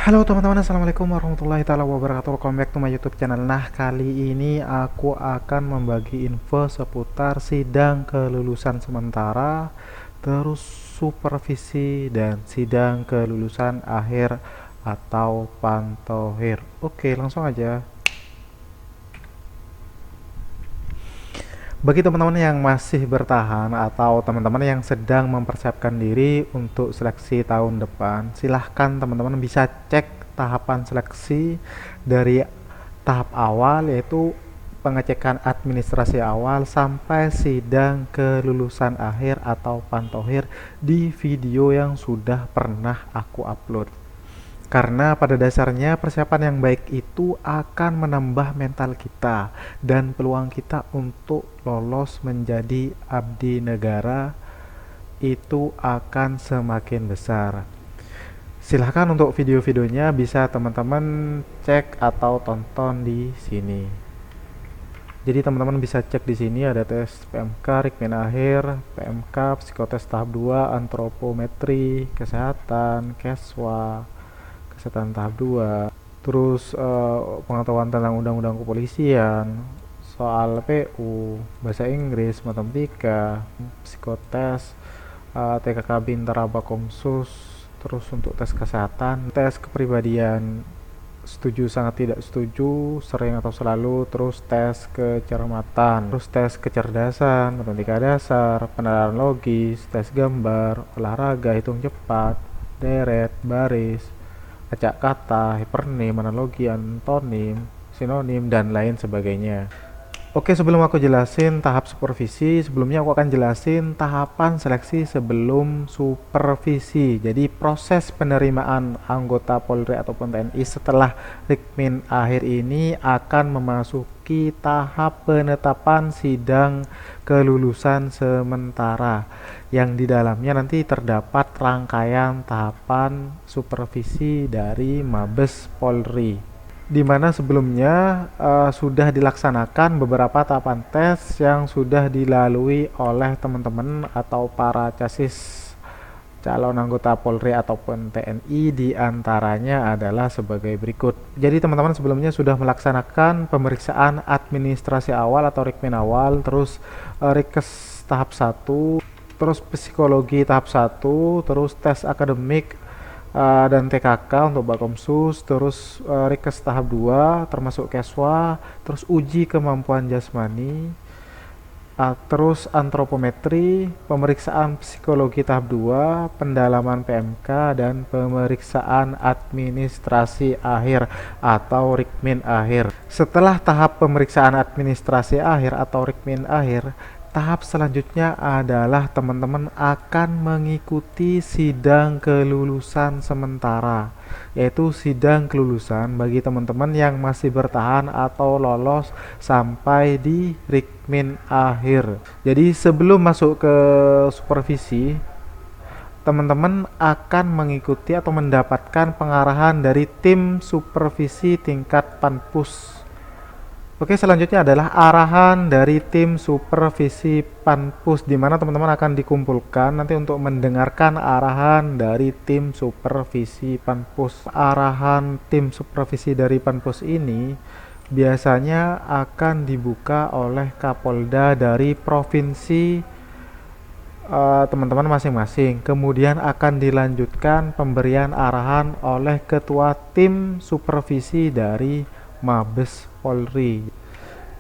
Halo teman-teman, assalamualaikum warahmatullahi taala wabarakatuh. Welcome back to my YouTube channel. Nah, kali ini aku akan membagi info seputar sidang kelulusan sementara, terus supervisi dan sidang kelulusan akhir atau pantohir. Oke, langsung aja. Bagi teman-teman yang masih bertahan atau teman-teman yang sedang mempersiapkan diri untuk seleksi tahun depan, silahkan teman-teman bisa cek tahapan seleksi dari tahap awal, yaitu pengecekan administrasi awal sampai sidang kelulusan akhir atau pantohir di video yang sudah pernah aku upload. Karena pada dasarnya persiapan yang baik itu akan menambah mental kita dan peluang kita untuk lolos menjadi abdi negara itu akan semakin besar. Silahkan untuk video-videonya bisa teman-teman cek atau tonton di sini. Jadi teman-teman bisa cek di sini ada tes PMK, Rikmin akhir, PMK, psikotes tahap 2, antropometri, kesehatan, keswa, kesehatan tahap 2, terus pengetahuan tentang undang-undang kepolisian, soal PU, bahasa Inggris, matematika, psikotes, TKK Bintar Abakomsus, terus untuk tes kesehatan, tes kepribadian, setuju sangat tidak setuju, sering atau selalu, terus tes kecermatan, terus tes kecerdasan, matematika dasar, penalaran logis, tes gambar, olahraga, hitung cepat, deret, baris, acak kata, hipernim, analogi, antonim, sinonim, dan lain sebagainya. Oke, sebelum aku jelasin tahap supervisi, sebelumnya aku akan jelasin tahapan seleksi sebelum supervisi. Jadi proses penerimaan anggota Polri ataupun TNI setelah Rikmin akhir ini akan memasuki tahap penetapan sidang kelulusan sementara, yang di dalamnya nanti terdapat rangkaian tahapan supervisi dari Mabes Polri, di mana sebelumnya sudah dilaksanakan beberapa tahapan tes yang sudah dilalui oleh teman-teman atau para casis calon anggota Polri ataupun TNI, diantaranya adalah sebagai berikut. Jadi teman-teman sebelumnya sudah melaksanakan pemeriksaan administrasi awal atau Rikmin awal, terus Rikes tahap 1, terus psikologi tahap 1, terus tes akademik dan TKK untuk Bakomsus, terus Rikes tahap 2 termasuk Keswa, terus uji kemampuan jasmani, terus antropometri, pemeriksaan psikologi tahap 2, pendalaman PMK, dan pemeriksaan administrasi akhir atau Rikmin akhir. Setelah tahap pemeriksaan administrasi akhir atau Rikmin akhir, tahap selanjutnya adalah teman-teman akan mengikuti sidang kelulusan sementara, yaitu sidang kelulusan bagi teman-teman yang masih bertahan atau lolos sampai di Rikmin akhir. Jadi sebelum masuk ke supervisi, teman-teman akan mengikuti atau mendapatkan pengarahan dari tim supervisi tingkat Panpus. Oke, selanjutnya adalah arahan dari tim supervisi Panpus, di mana teman-teman akan dikumpulkan nanti untuk mendengarkan arahan dari tim supervisi Panpus. Arahan tim supervisi dari Panpus ini biasanya akan dibuka oleh Kapolda dari provinsi teman-teman masing-masing. Kemudian akan dilanjutkan pemberian arahan oleh ketua tim supervisi dari Mabes Polri.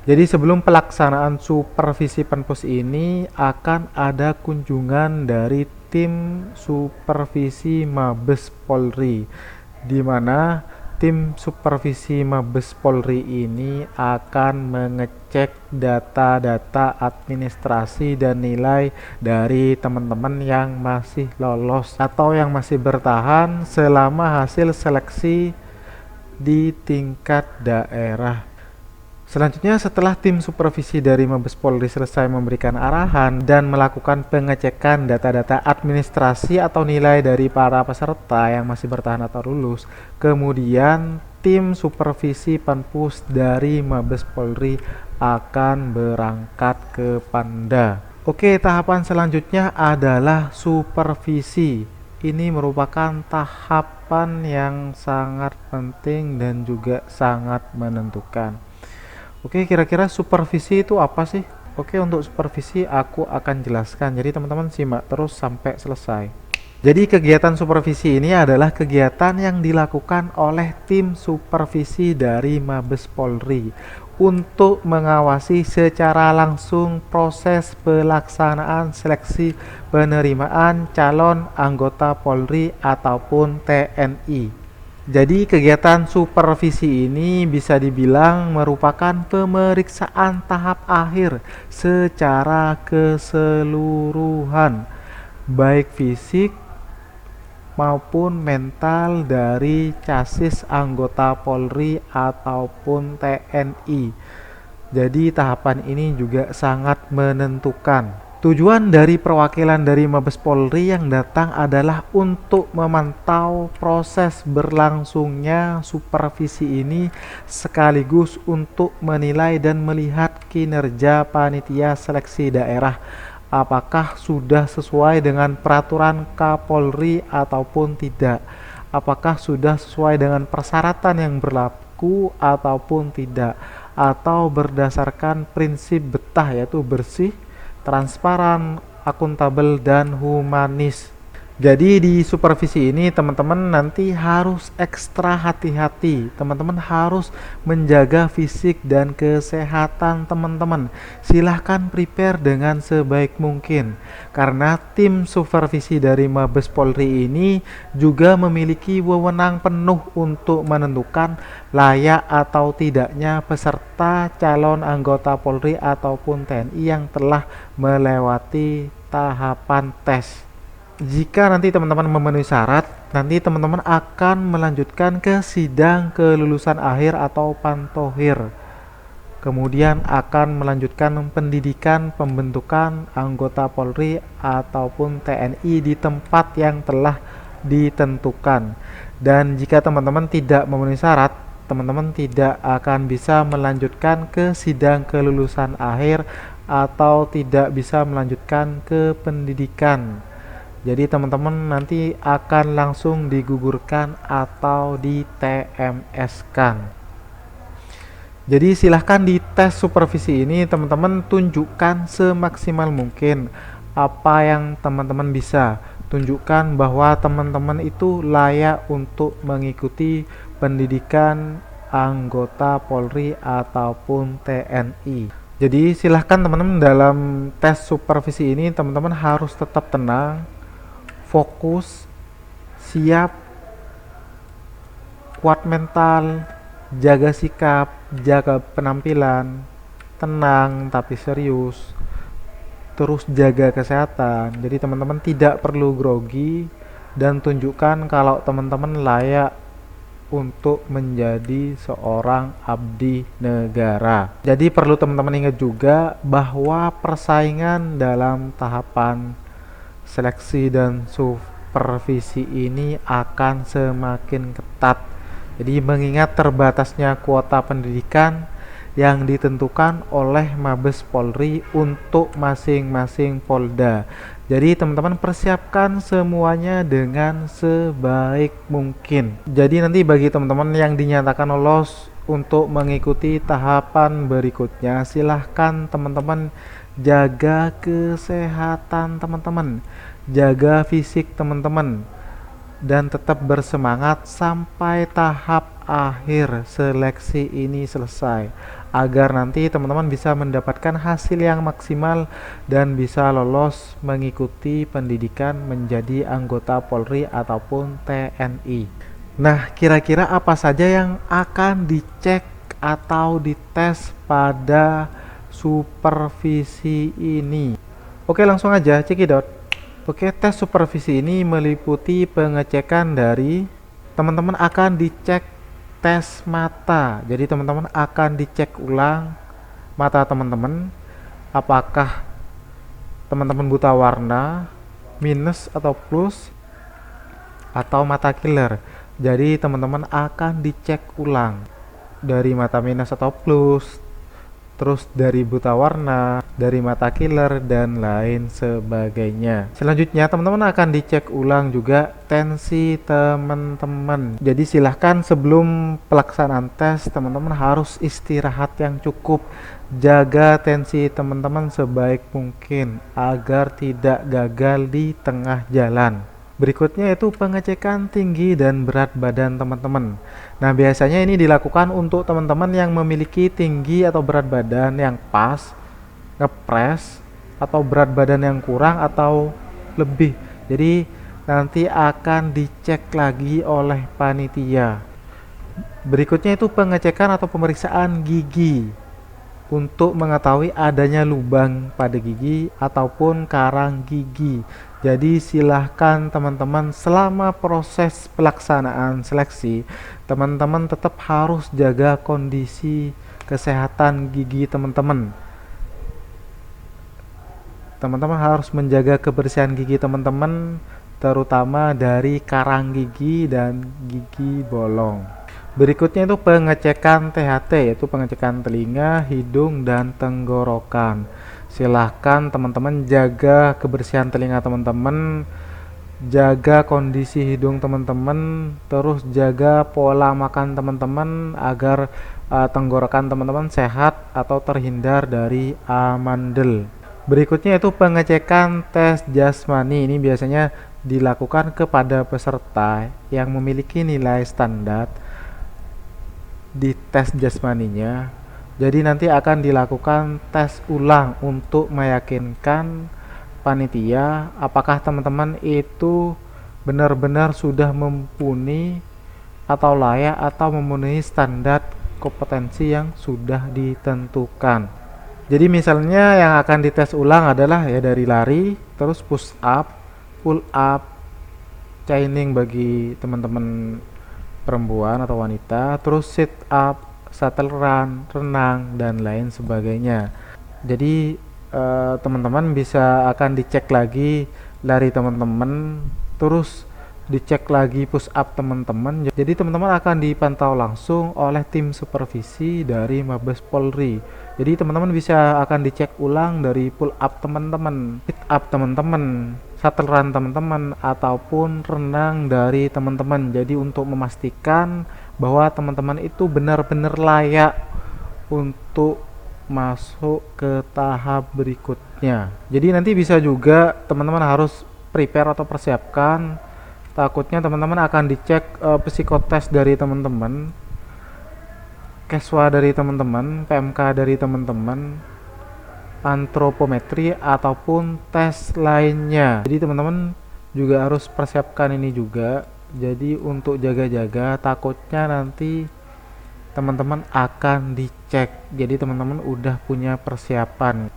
Jadi sebelum pelaksanaan supervisi Panpus ini akan ada kunjungan dari tim supervisi Mabes Polri, di mana tim supervisi Mabes Polri ini akan mengecek data-data administrasi dan nilai dari teman-teman yang masih lolos atau yang masih bertahan selama hasil seleksi di tingkat daerah. Selanjutnya, setelah tim supervisi dari Mabes Polri selesai memberikan arahan dan melakukan pengecekan data-data administrasi atau nilai dari para peserta yang masih bertahan atau lulus, kemudian tim supervisi Panpus dari Mabes Polri akan berangkat ke Panda. Oke, tahapan selanjutnya adalah supervisi. ini merupakan tahapan yang sangat penting dan juga sangat menentukan. Oke, kira-kira supervisi itu apa sih? Oke, untuk supervisi aku akan jelaskan. Jadi teman-teman simak terus sampai selesai. Jadi kegiatan supervisi ini adalah kegiatan yang dilakukan oleh tim supervisi dari Mabes Polri untuk mengawasi secara langsung proses pelaksanaan seleksi penerimaan calon anggota Polri ataupun TNI. Jadi kegiatan supervisi ini bisa dibilang merupakan pemeriksaan tahap akhir secara keseluruhan, baik fisik maupun mental dari casis anggota Polri ataupun TNI. Jadi tahapan ini juga sangat menentukan. Tujuan dari perwakilan dari Mabes Polri yang datang adalah untuk memantau proses berlangsungnya supervisi ini sekaligus untuk menilai dan melihat kinerja panitia seleksi daerah apakah sudah sesuai dengan peraturan Kapolri ataupun tidak, apakah sudah sesuai dengan persyaratan yang berlaku ataupun tidak, atau berdasarkan prinsip betah yaitu bersih, transparan, akuntabel, dan humanis. Jadi di supervisi ini teman-teman nanti harus ekstra hati-hati. Teman-teman harus menjaga fisik dan kesehatan teman-teman. Silahkan prepare dengan sebaik mungkin. Karena tim supervisi dari Mabes Polri ini juga memiliki wewenang penuh untuk menentukan layak atau tidaknya peserta calon anggota Polri ataupun TNI yang telah melewati tahapan tes. Jika nanti teman-teman memenuhi syarat, nanti teman-teman akan melanjutkan ke sidang kelulusan akhir atau pantohir. Kemudian akan melanjutkan pendidikan pembentukan anggota Polri ataupun TNI di tempat yang telah ditentukan. Dan jika teman-teman tidak memenuhi syarat, teman-teman tidak akan bisa melanjutkan ke sidang kelulusan akhir atau tidak bisa melanjutkan ke pendidikan. Jadi teman-teman nanti akan langsung digugurkan atau di TMS-kan. Jadi silahkan di tes supervisi ini teman-teman tunjukkan semaksimal mungkin apa yang teman-teman bisa. Tunjukkan bahwa teman-teman itu layak untuk mengikuti pendidikan anggota Polri ataupun TNI. Jadi silahkan teman-teman dalam tes supervisi ini teman-teman harus tetap tenang, fokus, siap, kuat mental, jaga sikap, jaga penampilan, tenang tapi serius, terus jaga kesehatan. Jadi teman-teman tidak perlu grogi dan tunjukkan kalau teman-teman layak untuk menjadi seorang abdi negara. Jadi perlu teman-teman ingat juga bahwa persaingan dalam tahapan seleksi dan supervisi ini akan semakin ketat. Jadi mengingat terbatasnya kuota pendidikan yang ditentukan oleh Mabes Polri untuk masing-masing Polda. Jadi teman-teman persiapkan semuanya dengan sebaik mungkin. Jadi nanti bagi teman-teman yang dinyatakan lolos untuk mengikuti tahapan berikutnya, silahkan teman-teman jaga kesehatan teman-teman, jaga fisik teman-teman, dan tetap bersemangat sampai tahap akhir seleksi ini selesai agar nanti teman-teman bisa mendapatkan hasil yang maksimal dan bisa lolos mengikuti pendidikan menjadi anggota Polri ataupun TNI. Nah, kira-kira apa saja yang akan dicek atau dites pada supervisi ini? Oke, langsung aja cekidot. Oke, tes supervisi ini meliputi pengecekan dari teman-teman akan dicek tes mata. Jadi teman-teman akan dicek ulang mata teman-teman, apakah teman-teman buta warna, minus atau plus, atau mata killer. Jadi teman-teman akan dicek ulang dari mata minus atau plus, terus dari buta warna, dari mata killer, dan lain sebagainya. Selanjutnya teman-teman akan dicek ulang juga tensi teman-teman. Jadi silahkan sebelum pelaksanaan tes teman-teman harus istirahat yang cukup. Jaga tensi teman-teman sebaik mungkin agar tidak gagal di tengah jalan. Berikutnya itu pengecekan tinggi dan berat badan teman-teman. Nah, biasanya ini dilakukan untuk teman-teman yang memiliki tinggi atau berat badan yang pas, ngepres, atau berat badan yang kurang atau lebih. Jadi nanti akan dicek lagi oleh panitia. Berikutnya itu pengecekan atau pemeriksaan gigi untuk mengetahui adanya lubang pada gigi ataupun karang gigi. Jadi silahkan teman-teman selama proses pelaksanaan seleksi, teman-teman tetap harus jaga kondisi kesehatan gigi teman-teman. Teman-teman harus menjaga kebersihan gigi teman-teman, terutama dari karang gigi dan gigi bolong. Berikutnya itu pengecekan THT, yaitu pengecekan telinga, hidung, dan tenggorokan. Silahkan teman-teman jaga kebersihan telinga teman-teman, jaga kondisi hidung teman-teman, terus jaga pola makan teman-teman agar tenggorokan teman-teman sehat atau terhindar dari amandel. Berikutnya itu pengecekan tes jasmani. Ini biasanya dilakukan kepada peserta yang memiliki nilai standar di tes jasmaninya. Jadi nanti akan dilakukan tes ulang untuk meyakinkan panitia apakah teman-teman itu benar-benar sudah mumpuni atau layak atau memenuhi standar kompetensi yang sudah ditentukan. Jadi misalnya yang akan dites ulang adalah ya dari lari, terus push up, pull up, chaining bagi teman-teman perempuan atau wanita, terus sit up, shuttle run, renang, dan lain sebagainya. Jadi teman-teman bisa akan dicek lagi lari teman-teman, terus dicek lagi push up teman-teman. Jadi teman-teman akan dipantau langsung oleh tim supervisi dari Mabes Polri. Jadi teman-teman bisa akan dicek ulang dari pull up teman-teman, sit up teman-teman, shuttle run teman-teman, ataupun renang dari teman-teman. Jadi untuk memastikan bahwa teman-teman itu benar-benar layak untuk masuk ke tahap berikutnya. Jadi nanti bisa juga teman-teman harus prepare atau persiapkan, takutnya teman-teman akan dicek psikotes dari teman-teman, keswa dari teman-teman, PMK dari teman-teman, antropometri ataupun tes lainnya. Jadi teman-teman juga harus persiapkan ini juga. Jadi untuk jaga-jaga, takutnya nanti teman-teman akan dicek. Jadi teman-teman udah punya persiapan.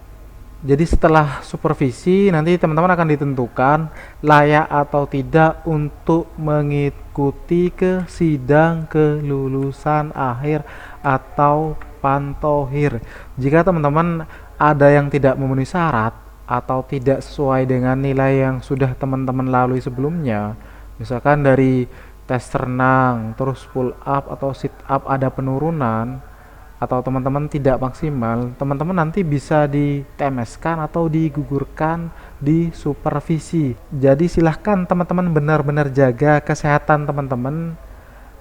Jadi setelah supervisi nanti teman-teman akan ditentukan layak atau tidak untuk mengikuti ke sidang kelulusan akhir atau pantohir. Jika teman-teman ada yang tidak memenuhi syarat atau tidak sesuai dengan nilai yang sudah teman-teman lalui sebelumnya, misalkan dari tes renang, terus pull up atau sit up ada penurunan, atau teman-teman tidak maksimal, teman-teman nanti bisa di TMS-kan atau digugurkan di supervisi. Jadi silahkan teman-teman benar-benar jaga kesehatan teman-teman,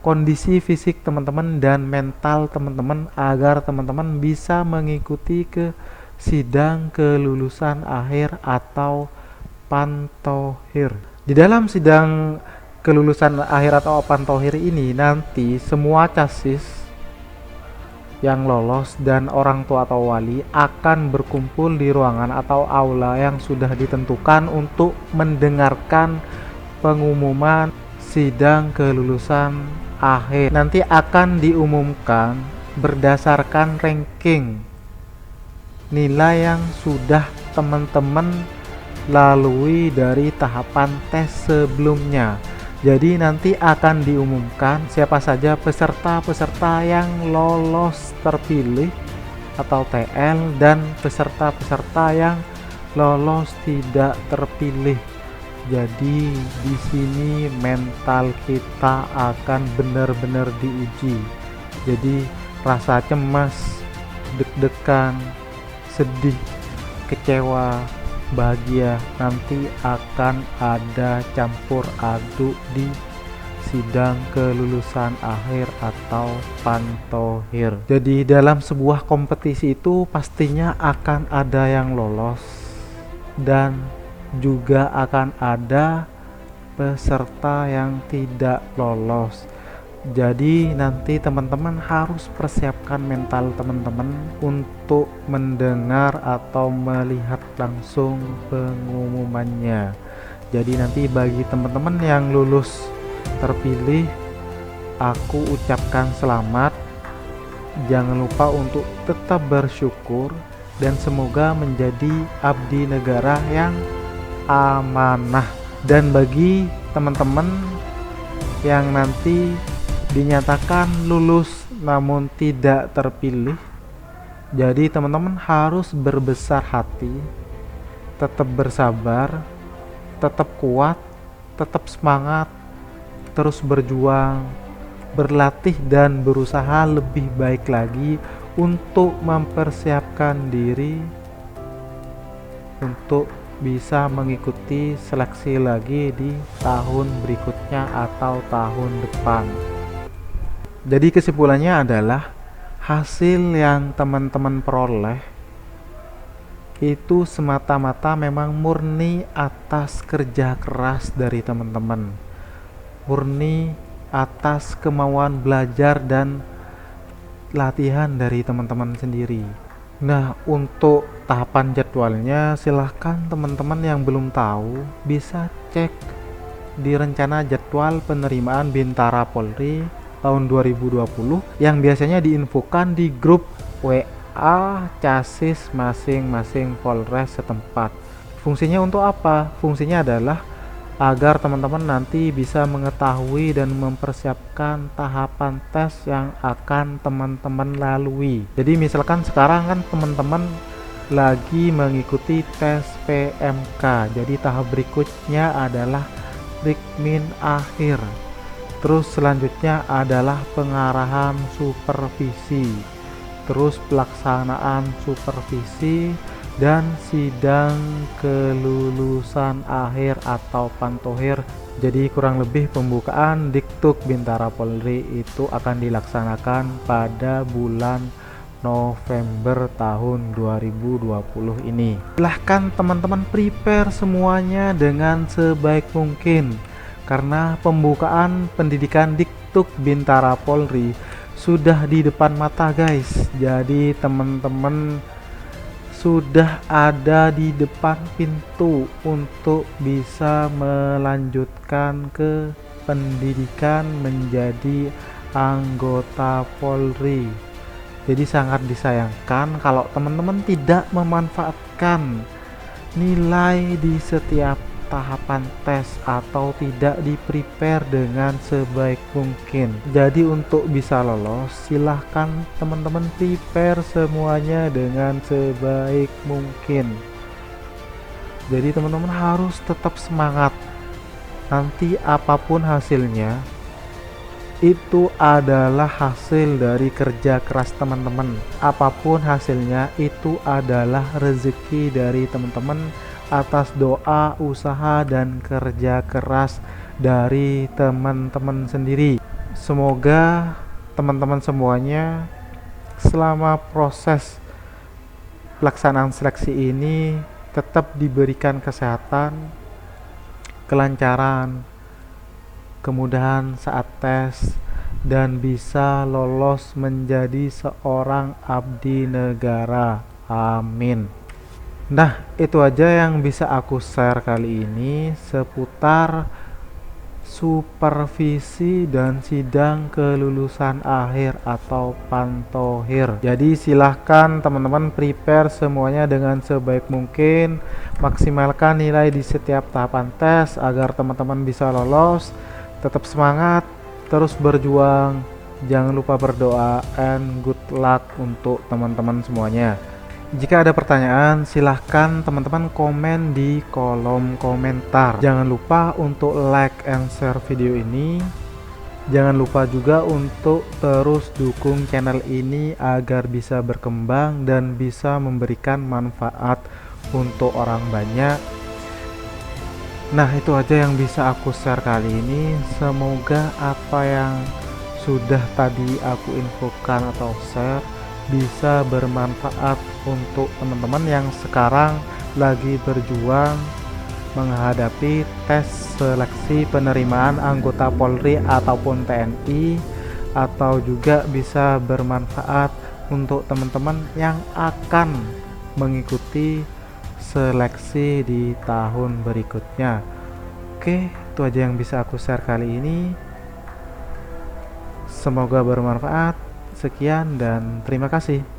kondisi fisik teman-teman, dan mental teman-teman agar teman-teman bisa mengikuti ke sidang kelulusan akhir atau pantohir. Di dalam sidang kelulusan akhir atau pantohir ini nanti semua casis yang lolos dan orang tua atau wali akan berkumpul di ruangan atau aula yang sudah ditentukan untuk mendengarkan pengumuman sidang kelulusan akhir. Nanti akan diumumkan berdasarkan ranking nilai yang sudah teman-teman lalui dari tahapan tes sebelumnya. Jadi nanti akan diumumkan siapa saja peserta-peserta yang lolos terpilih atau TL dan peserta-peserta yang lolos tidak terpilih. Jadi di sini mental kita akan benar-benar diuji. Jadi rasa cemas deg-degan, sedih, kecewa, bahagia, nanti akan ada campur aduk di sidang kelulusan akhir atau pantohir. Jadi dalam sebuah kompetisi itu pastinya akan ada yang lolos dan juga akan ada peserta yang tidak lolos. Jadi nanti teman-teman harus persiapkan mental teman-teman untuk mendengar atau melihat langsung pengumumannya. Jadi nanti bagi teman-teman yang lulus terpilih, aku ucapkan selamat. Jangan lupa untuk tetap bersyukur dan semoga menjadi abdi negara yang amanah. Dan bagi teman-teman yang nanti dinyatakan lulus namun tidak terpilih, jadi teman-teman harus berbesar hati, tetap bersabar, tetap kuat, tetap semangat, terus berjuang, berlatih dan berusaha lebih baik lagi untuk mempersiapkan diri untuk bisa mengikuti seleksi lagi di tahun berikutnya atau tahun depan. Jadi kesimpulannya adalah hasil yang teman-teman peroleh itu semata-mata memang murni atas kerja keras dari teman-teman, murni atas kemauan belajar dan latihan dari teman-teman sendiri. Nah, untuk tahapan jadwalnya silahkan teman-teman yang belum tahu bisa cek di rencana jadwal penerimaan Bintara Polri tahun 2020 yang biasanya diinfokan di grup WA Casis masing-masing Polres setempat. Fungsinya untuk apa? Fungsinya adalah agar teman-teman nanti bisa mengetahui dan mempersiapkan tahapan tes yang akan teman-teman lalui. Jadi misalkan sekarang kan teman-teman lagi mengikuti tes PMK, jadi tahap berikutnya adalah Rikmin akhir. Terus selanjutnya adalah pengarahan supervisi, terus pelaksanaan supervisi, dan sidang kelulusan akhir atau pantohir. Jadi kurang lebih pembukaan Diktuk Bintara Polri itu akan dilaksanakan pada bulan November tahun 2020 ini. Silahkan teman-teman prepare semuanya dengan sebaik mungkin, karena pembukaan pendidikan Diktuk Bintara Polri sudah di depan mata guys. Jadi teman-teman sudah ada di depan pintu untuk bisa melanjutkan ke pendidikan menjadi anggota Polri. Jadi sangat disayangkan kalau teman-teman tidak memanfaatkan nilai di setiap tahapan tes atau tidak di-prepare dengan sebaik mungkin. Jadi untuk bisa lolos silahkan teman-teman prepare semuanya dengan sebaik mungkin. Jadi teman-teman harus tetap semangat. Nanti apapun hasilnya itu adalah hasil dari kerja keras teman-teman. Apapun hasilnya itu adalah rezeki dari teman-teman atas doa, usaha, dan kerja keras dari teman-teman sendiri. Semoga teman-teman semuanya selama proses pelaksanaan seleksi ini tetap diberikan kesehatan, kelancaran, kemudahan saat tes, dan bisa lolos menjadi seorang abdi negara. Amin. Nah, itu aja yang bisa aku share kali ini seputar supervisi dan sidang kelulusan akhir atau pantohir. Jadi silahkan teman-teman prepare semuanya dengan sebaik mungkin, maksimalkan nilai di setiap tahapan tes agar teman-teman bisa lolos. Tetap semangat, terus berjuang, jangan lupa berdoa, and good luck untuk teman-teman semuanya. Jika ada pertanyaan, silahkan teman-teman komen di kolom komentar. Jangan lupa untuk like and share video ini Jangan lupa juga untuk terus dukung channel ini agar bisa berkembang dan bisa memberikan manfaat untuk orang banyak. Nah, itu aja yang bisa aku share kali ini. Semoga apa yang sudah tadi aku infokan atau share bisa bermanfaat untuk teman-teman yang sekarang lagi berjuang menghadapi tes seleksi penerimaan anggota Polri ataupun TNI, atau juga bisa bermanfaat untuk teman-teman yang akan mengikuti seleksi di tahun berikutnya. Oke, itu aja yang bisa aku share kali ini. Semoga bermanfaat. Sekian dan terima kasih.